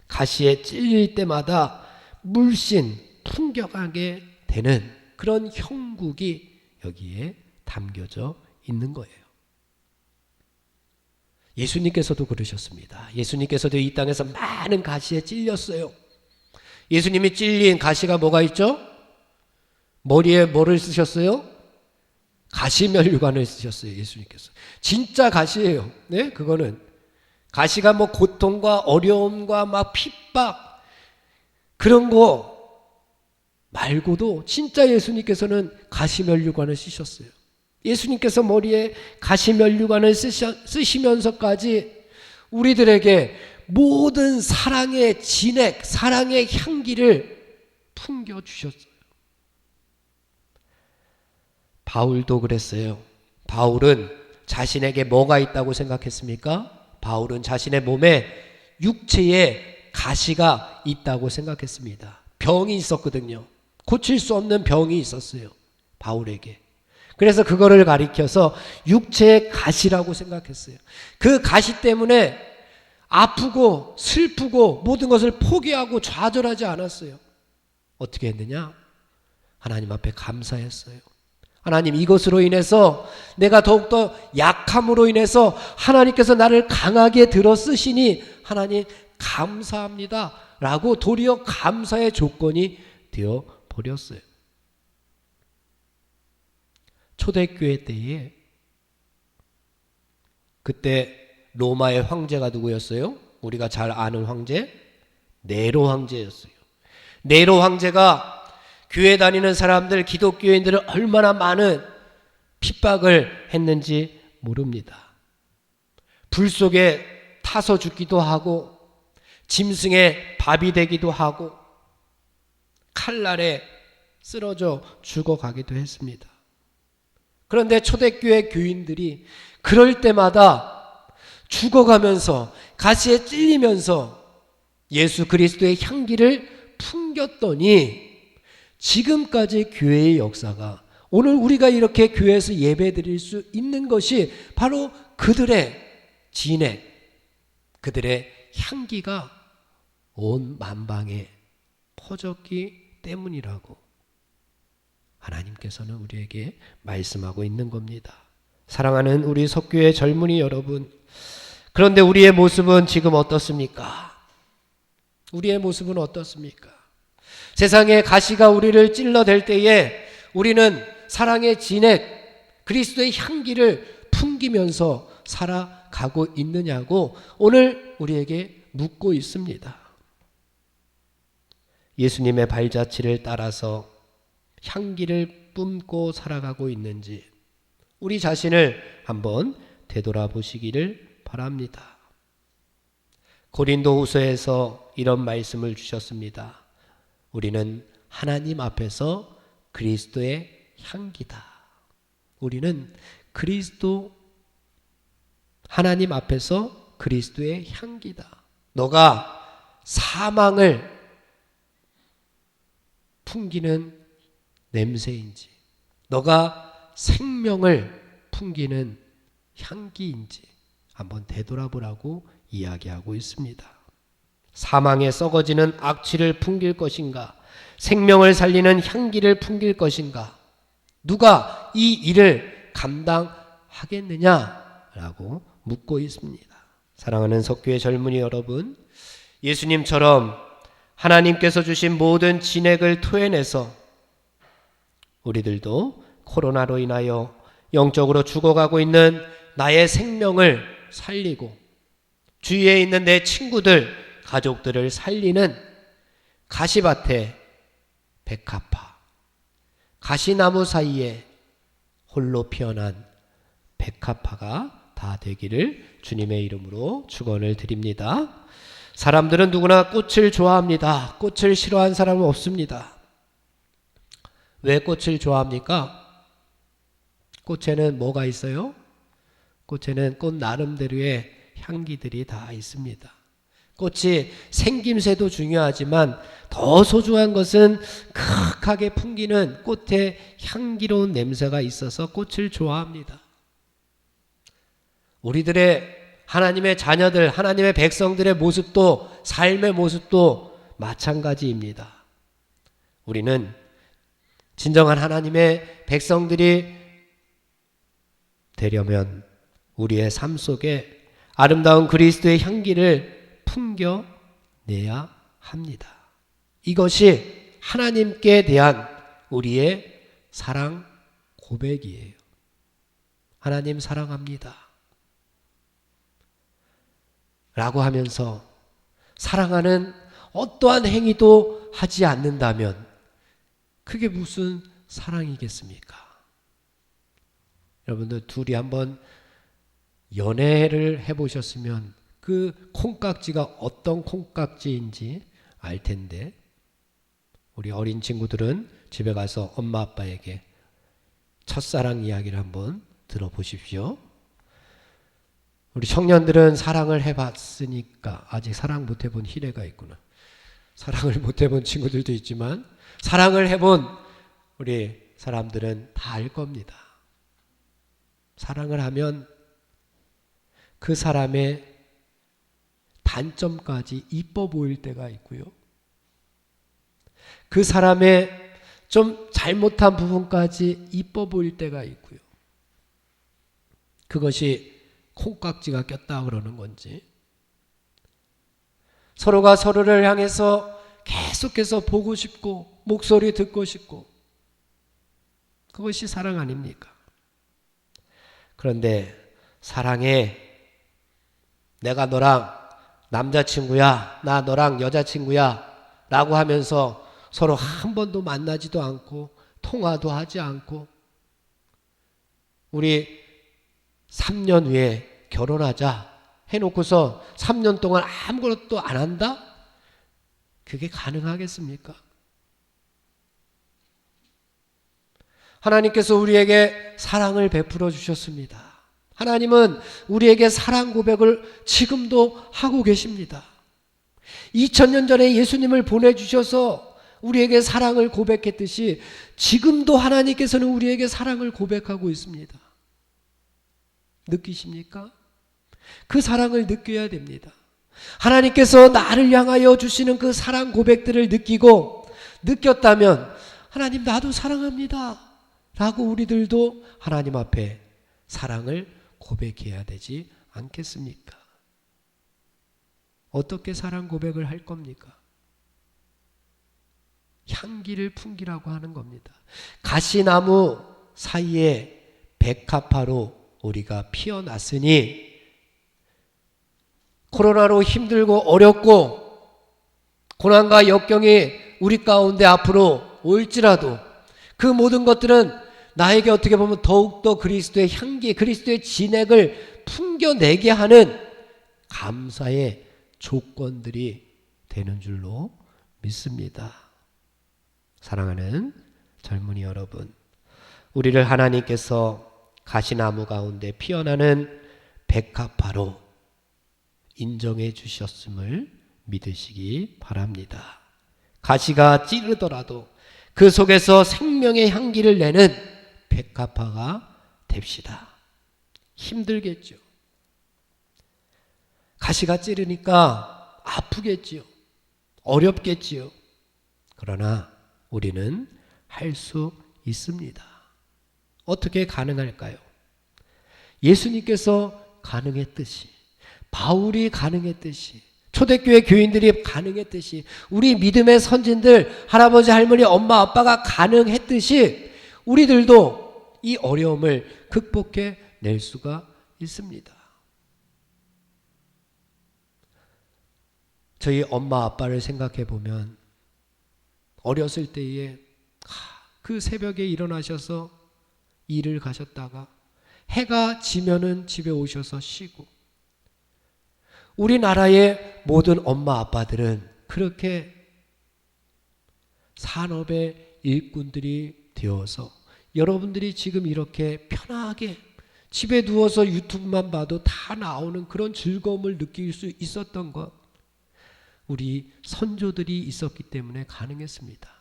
가시에 찔릴 때마다 물씬 풍겨가게 되는 그런 형국이 여기에 담겨져 있는 거예요. 예수님께서도 그러셨습니다. 예수님께서도 이 땅에서 많은 가시에 찔렸어요. 예수님이 찔린 가시가 뭐가 있죠? 머리에 뭐를 쓰셨어요? 가시면류관을 쓰셨어요. 예수님께서. 진짜 가시예요. 네? 그거는. 가시가 뭐 고통과 어려움과 막 핍박 그런 거 말고도 진짜 예수님께서는 가시면류관을 쓰셨어요. 예수님께서 머리에 가시면류관을 쓰시면서까지 우리들에게 모든 사랑의 진액, 사랑의 향기를 풍겨주셨어요. 바울도 그랬어요. 바울은 자신에게 뭐가 있다고 생각했습니까? 바울은 자신의 몸에 육체에 가시가 있다고 생각했습니다. 병이 있었거든요. 고칠 수 없는 병이 있었어요. 바울에게. 그래서 그거를 가리켜서 육체의 가시라고 생각했어요. 그 가시 때문에 아프고 슬프고 모든 것을 포기하고 좌절하지 않았어요. 어떻게 했느냐? 하나님 앞에 감사했어요. 하나님, 이것으로 인해서 내가 더욱더 약함으로 인해서 하나님께서 나를 강하게 들어 쓰시니 하나님 감사합니다 라고 도리어 감사의 조건이 되어 버렸어요. 초대교회 때에 그때 로마의 황제가 누구였어요? 우리가 잘 아는 황제? 네로 황제였어요. 네로 황제가 교회 다니는 사람들, 기독교인들을 얼마나 많은 핍박을 했는지 모릅니다. 불 속에 타서 죽기도 하고 짐승의 밥이 되기도 하고 칼날에 쓰러져 죽어가기도 했습니다. 그런데 초대교회 교인들이 그럴 때마다 죽어가면서 가시에 찔리면서 예수 그리스도의 향기를 풍겼더니 지금까지 교회의 역사가 오늘 우리가 이렇게 교회에서 예배드릴 수 있는 것이 바로 그들의 진액, 그들의 향기가 온 만방에 퍼졌기 때문이라고 하나님께서는 우리에게 말씀하고 있는 겁니다. 사랑하는 우리 석교의 젊은이 여러분, 그런데 우리의 모습은 지금 어떻습니까? 우리의 모습은 어떻습니까? 세상에 가시가 우리를 찔러댈 때에 우리는 사랑의 진액, 그리스도의 향기를 풍기면서 살아가고 있느냐고 오늘 우리에게 묻고 있습니다. 예수님의 발자취를 따라서 향기를 뿜고 살아가고 있는지 우리 자신을 한번 되돌아보시기를 바랍니다. 고린도후서에서 이런 말씀을 주셨습니다. 우리는 하나님 앞에서 그리스도의 향기다. 우리는 그리스도 하나님 앞에서 그리스도의 향기다. 너가 사망을 풍기는 냄새인지, 너가 생명을 풍기는 향기인지 한번 되돌아보라고 이야기하고 있습니다. 사망에 썩어지는 악취를 풍길 것인가, 생명을 살리는 향기를 풍길 것인가, 누가 이 일을 감당하겠느냐라고 묻고 있습니다. 사랑하는 석교의 젊은이 여러분, 예수님처럼 하나님께서 주신 모든 진액을 토해내서 우리들도 코로나로 인하여 영적으로 죽어가고 있는 나의 생명을 살리고 주위에 있는 내 친구들, 가족들을 살리는 가시밭에 백합화, 가시나무 사이에 홀로 피어난 백합화가 다 되기를 주님의 이름으로 축원을 드립니다. 사람들은 누구나 꽃을 좋아합니다. 꽃을 싫어하는 사람은 없습니다. 왜 꽃을 좋아합니까? 꽃에는 뭐가 있어요? 꽃에는 꽃 나름대로의 향기들이 다 있습니다. 꽃이 생김새도 중요하지만 더 소중한 것은 크하게 풍기는 꽃의 향기로운 냄새가 있어서 꽃을 좋아합니다. 우리들의 하나님의 자녀들, 하나님의 백성들의 모습도, 삶의 모습도 마찬가지입니다. 우리는 진정한 하나님의 백성들이 되려면 우리의 삶 속에 아름다운 그리스도의 향기를 풍겨내야 합니다. 이것이 하나님께 대한 우리의 사랑 고백이에요. 하나님 사랑합니다 라고 하면서 사랑하는 어떠한 행위도 하지 않는다면 그게 무슨 사랑이겠습니까? 여러분들 둘이 한번 연애를 해보셨으면 그 콩깍지가 어떤 콩깍지인지 알 텐데, 우리 어린 친구들은 집에 가서 엄마 아빠에게 첫사랑 이야기를 한번 들어보십시오. 우리 청년들은 사랑을 해봤으니까 아직 사랑 못 해본 희례가 있구나. 사랑을 못 해본 친구들도 있지만 사랑을 해본 우리 사람들은 다 알 겁니다. 사랑을 하면 그 사람의 단점까지 이뻐 보일 때가 있고요. 그 사람의 좀 잘못한 부분까지 이뻐 보일 때가 있고요. 그것이 콩깍지가 꼈다 그러는 건지, 서로가 서로를 향해서 계속해서 보고 싶고 목소리 듣고 싶고, 그것이 사랑 아닙니까? 그런데 사랑에 내가 너랑 남자친구야, 나 너랑 여자친구야 라고 하면서 서로 한 번도 만나지도 않고 통화도 하지 않고 우리 3년 후에 결혼하자 해놓고서 3년 동안 아무것도 안 한다? 그게 가능하겠습니까? 하나님께서 우리에게 사랑을 베풀어 주셨습니다. 하나님은 우리에게 사랑 고백을 지금도 하고 계십니다. 2000년 전에 예수님을 보내주셔서 우리에게 사랑을 고백했듯이 지금도 하나님께서는 우리에게 사랑을 고백하고 있습니다. 느끼십니까? 그 사랑을 느껴야 됩니다. 하나님께서 나를 향하여 주시는 그 사랑 고백들을 느끼고 느꼈다면 하나님 나도 사랑합니다 라고 우리들도 하나님 앞에 사랑을 고백해야 되지 않겠습니까? 어떻게 사랑 고백을 할 겁니까? 향기를 풍기라고 하는 겁니다. 가시나무 사이에 백합화로 우리가 피어났으니 코로나로 힘들고 어렵고 고난과 역경이 우리 가운데 앞으로 올지라도 그 모든 것들은 나에게 어떻게 보면 더욱더 그리스도의 향기, 그리스도의 진액을 풍겨내게 하는 감사의 조건들이 되는 줄로 믿습니다. 사랑하는 젊은이 여러분, 우리를 하나님께서 가시나무 가운데 피어나는 백합화로 인정해 주셨음을 믿으시기 바랍니다. 가시가 찌르더라도 그 속에서 생명의 향기를 내는 백합화가 됩시다. 힘들겠죠. 가시가 찌르니까 아프겠지요. 어렵겠지요. 그러나 우리는 할 수 있습니다. 어떻게 가능할까요? 예수님께서 가능했듯이, 바울이 가능했듯이, 초대교회 교인들이 가능했듯이, 우리 믿음의 선진들, 할아버지, 할머니, 엄마, 아빠가 가능했듯이 우리들도 이 어려움을 극복해 낼 수가 있습니다. 저희 엄마 아빠를 생각해 보면 어렸을 때에 그 새벽에 일어나셔서 일을 가셨다가 해가 지면은 집에 오셔서 쉬고, 우리나라의 모든 엄마 아빠들은 그렇게 산업의 일꾼들이 되어서 여러분들이 지금 이렇게 편하게 집에 누워서 유튜브만 봐도 다 나오는 그런 즐거움을 느낄 수 있었던 것, 우리 선조들이 있었기 때문에 가능했습니다.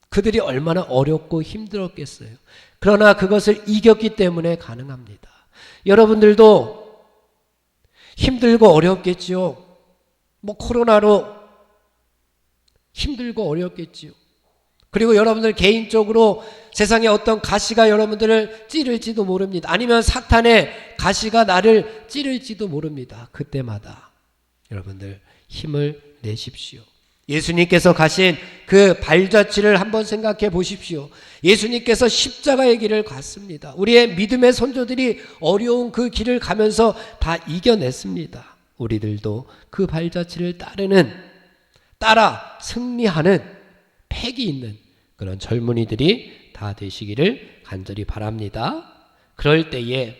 그들이 얼마나 어렵고 힘들었겠어요. 그러나 그것을 이겼기 때문에 가능합니다. 여러분들도 힘들고 어렵겠지요. 코로나로 힘들고 어렵겠지요. 그리고 여러분들 개인적으로 세상에 어떤 가시가 여러분들을 찌를지도 모릅니다. 아니면 사탄의 가시가 나를 찌를지도 모릅니다. 그때마다 여러분들 힘을 내십시오. 예수님께서 가신 그 발자취를 한번 생각해 보십시오. 예수님께서 십자가의 길을 갔습니다. 우리의 믿음의 선조들이 어려운 그 길을 가면서 다 이겨냈습니다. 우리들도 그 발자취를 따라 승리하는 패기 있는 그런 젊은이들이 다 되시기를 간절히 바랍니다. 그럴 때에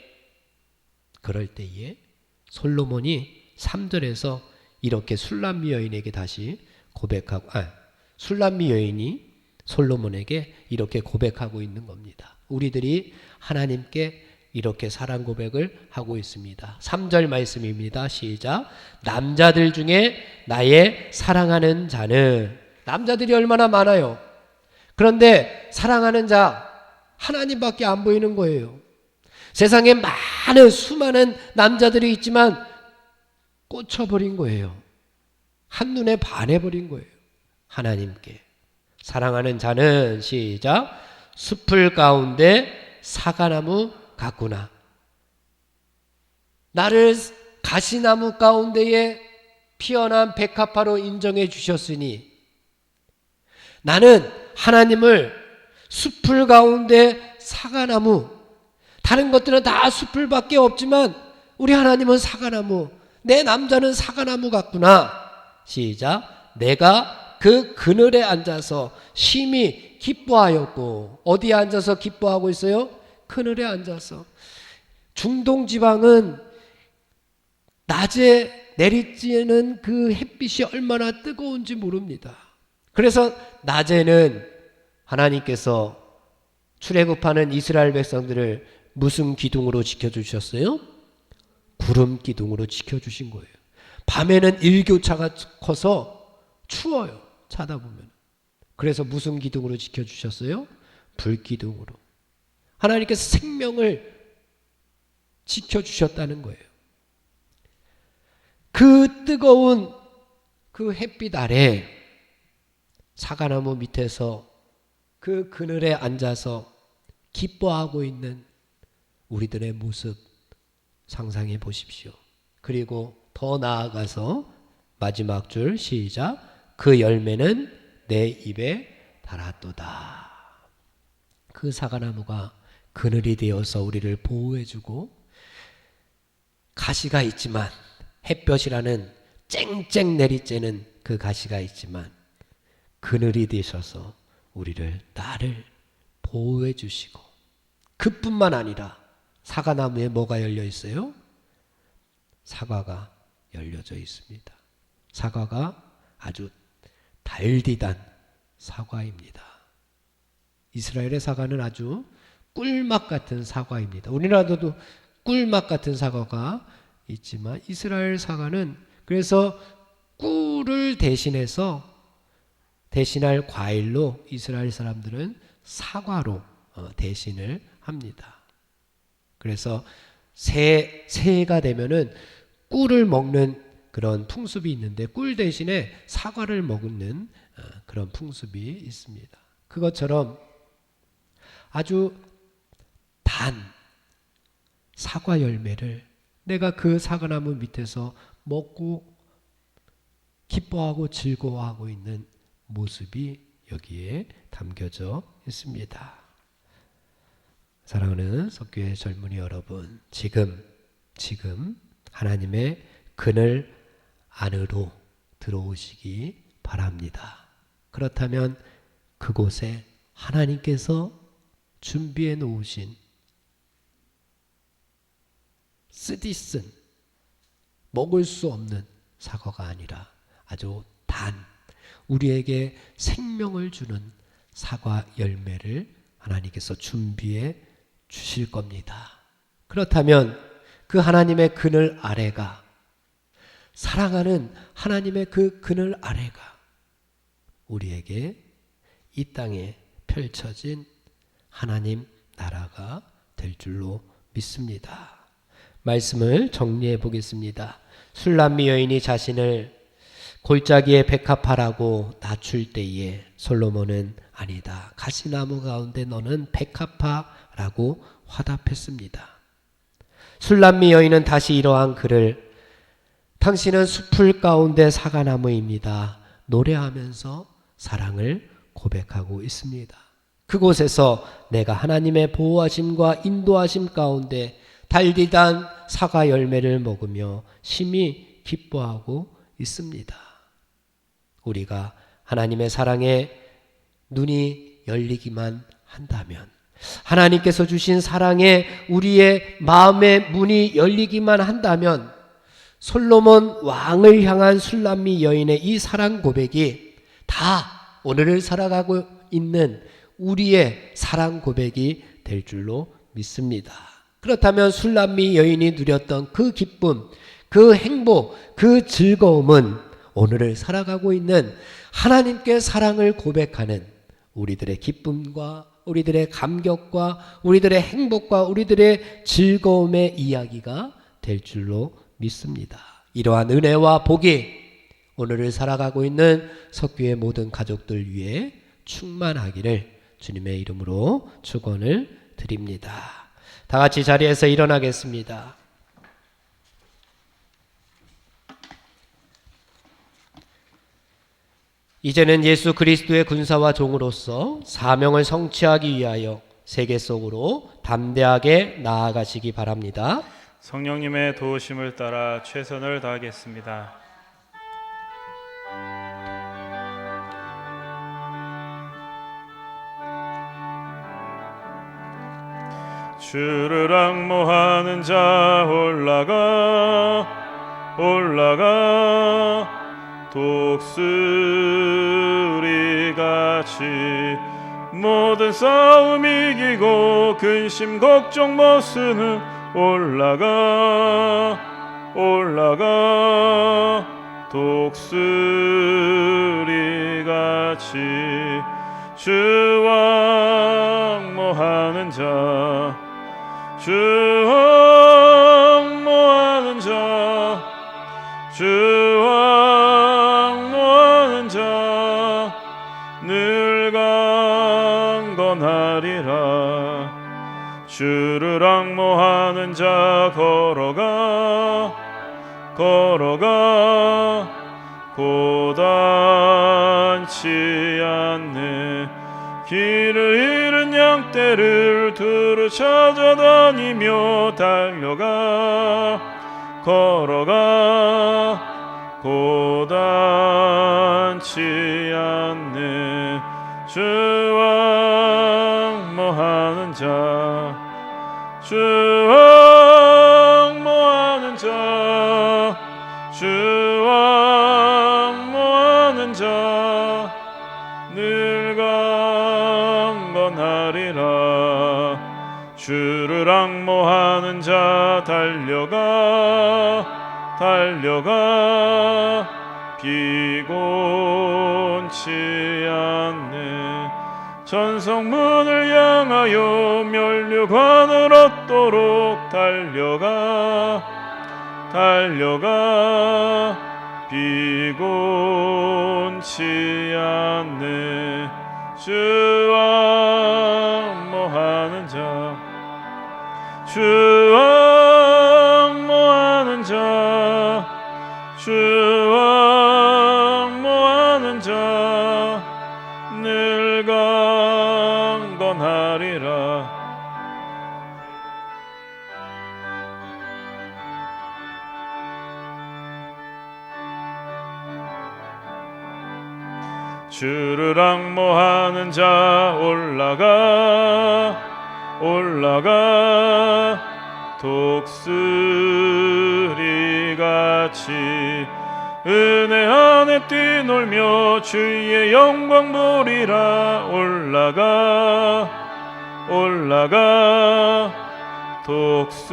솔로몬이 3절에서 이렇게 술람미 여인에게 다시 고백하고, 술람미 여인이 솔로몬에게 이렇게 고백하고 있는 겁니다. 우리들이 하나님께 이렇게 사랑 고백을 하고 있습니다. 3절 말씀입니다. 시작. 남자들 중에 나의 사랑하는 자는, 남자들이 얼마나 많아요. 그런데 사랑하는 자 하나님밖에 안 보이는 거예요. 세상에 수많은 남자들이 있지만 꽂혀버린 거예요. 한눈에 반해버린 거예요. 하나님께. 사랑하는 자는, 시작, 숲을 가운데 사과나무 같구나. 나를 가시나무 가운데에 피어난 백합화로 인정해 주셨으니 나는 하나님을 숲을 가운데 사과나무, 다른 것들은 다 숲을밖에 없지만 우리 하나님은 사과나무, 내 남자는 사과나무 같구나. 시작. 내가 그 그늘에 앉아서 심히 기뻐하였고, 어디에 앉아서 기뻐하고 있어요? 그늘에 앉아서. 중동 지방은 낮에 내리쬐는 그 햇빛이 얼마나 뜨거운지 모릅니다. 그래서 낮에는 하나님께서 출애굽하는 이스라엘 백성들을 무슨 기둥으로 지켜주셨어요? 구름 기둥으로 지켜주신 거예요. 밤에는 일교차가 커서 추워요. 자다 보면. 그래서 무슨 기둥으로 지켜주셨어요? 불기둥으로. 하나님께서 생명을 지켜주셨다는 거예요. 그 뜨거운 그 햇빛 아래 사과나무 밑에서 그 그늘에 앉아서 기뻐하고 있는 우리들의 모습 상상해 보십시오. 그리고 더 나아가서 마지막 줄, 시작. 그 열매는 내 입에 달았도다. 그 사과나무가 그늘이 되어서 우리를 보호해주고, 가시가 있지만, 햇볕이라는 쨍쨍 내리쬐는 그 가시가 있지만 그늘이 되셔서 나를 보호해 주시고, 그뿐만 아니라 사과나무에 뭐가 열려 있어요? 사과가 열려져 있습니다. 사과가 아주 달디단 사과입니다. 이스라엘의 사과는 아주 꿀맛 같은 사과입니다. 우리나라도 꿀맛 같은 사과가 있지만 이스라엘 사과는 그래서 꿀을 대신할 과일로 이스라엘 사람들은 사과로 대신을 합니다. 그래서 새해가 되면은 꿀을 먹는 그런 풍습이 있는데 꿀 대신에 사과를 먹는 그런 풍습이 있습니다. 그것처럼 아주 단 사과 열매를 내가 그 사과나무 밑에서 먹고 기뻐하고 즐거워하고 있는 모습이 여기에 담겨져 있습니다. 사랑하는 석교의 젊은이 여러분, 지금 하나님의 그늘 안으로 들어오시기 바랍니다. 그렇다면 그곳에 하나님께서 준비해 놓으신 쓰디쓴 먹을 수 없는 사과가 아니라 아주 단 우리에게 생명을 주는 사과 열매를 하나님께서 준비해 주실 겁니다. 그렇다면 그 하나님의 그늘 아래가 사랑하는 하나님의 그 그늘 아래가 우리에게 이 땅에 펼쳐진 하나님 나라가 될 줄로 믿습니다. 말씀을 정리해 보겠습니다. 술람미 여인이 자신을 골짜기에 백합화라고 낮출 때에 솔로몬은 아니다. 가시나무 가운데 너는 백합화라고 화답했습니다. 술람미 여인은 다시 이러한 글을 당신은 숲풀 가운데 사과나무입니다. 노래하면서 사랑을 고백하고 있습니다. 그곳에서 내가 하나님의 보호하심과 인도하심 가운데 달디단 사과 열매를 먹으며 심히 기뻐하고 있습니다. 우리가 하나님의 사랑에 눈이 열리기만 한다면 하나님께서 주신 사랑에 우리의 마음의 문이 열리기만 한다면 솔로몬 왕을 향한 술람미 여인의 이 사랑 고백이 다 오늘을 살아가고 있는 우리의 사랑 고백이 될 줄로 믿습니다. 그렇다면 술람미 여인이 누렸던 그 기쁨, 그 행복, 그 즐거움은 오늘을 살아가고 있는 하나님께 사랑을 고백하는 우리들의 기쁨과 우리들의 감격과 우리들의 행복과 우리들의 즐거움의 이야기가 될 줄로 믿습니다. 이러한 은혜와 복이 오늘을 살아가고 있는 석교의 모든 가족들 위해 충만하기를 주님의 이름으로 축원을 드립니다. 다 같이 자리에서 일어나겠습니다. 이제는 예수 그리스도의 군사와 종으로서 사명을 성취하기 위하여 세계 속으로 담대하게 나아가시기 바랍니다. 성령님의 도우심을 따라 최선을 다하겠습니다. 주를 앙모하는 자 올라가 독수리같이 모든 싸움 이기고 근심 걱정 못쓰는 올라가 독수리같이 주 앙모하는 자 주 앙모하는 자 주 앙모하는 자 늘 강건하리라. 주를 앙모하는 자 걸어가 고단치 않네. 길을 잃은 양떼를 두루 찾아다니며 달려가 걸어가 고단치 않네. 주 앙모하는 자 주 앙모하는 자 주 앙모하는 자 늘 강건하리라. 주를 앙모하는 자 달려가 달려가 피곤치 않네. 전성문을 향하여 면류관을 얻도록 달려가 달려가 피곤치 않네. 주 앙모하는 자 주 앙모하는 자 주 앙모하는 자 늘 강건하리라. 주를 앙모하는 자 올라가 올라가 독수리같이 은혜 안에 뛰놀며 주의 영광 보리라. 올라가 올라가 독수리같이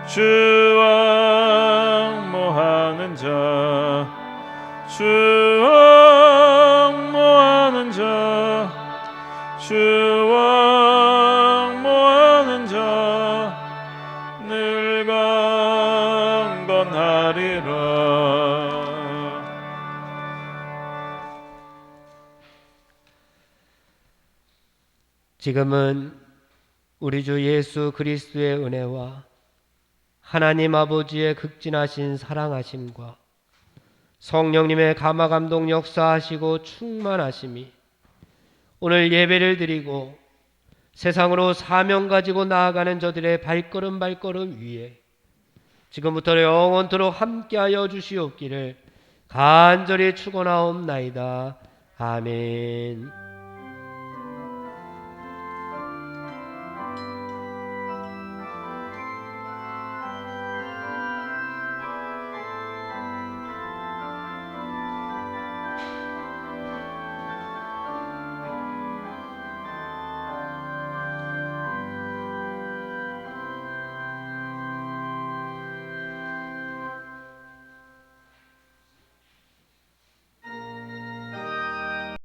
주 앙모하는 자 주 앙모하는 자 주 앙모하는 자 늘 강건하리라. 지금은 우리 주 예수 그리스도의 은혜와 하나님 아버지의 극진하신 사랑하심과 성령님의 감화감동 역사하시고 충만하심이 오늘 예배를 드리고 세상으로 사명 가지고 나아가는 저들의 발걸음 위에 지금부터 영원토록 함께하여 주시옵기를 간절히 축원하옵나이다. 아멘.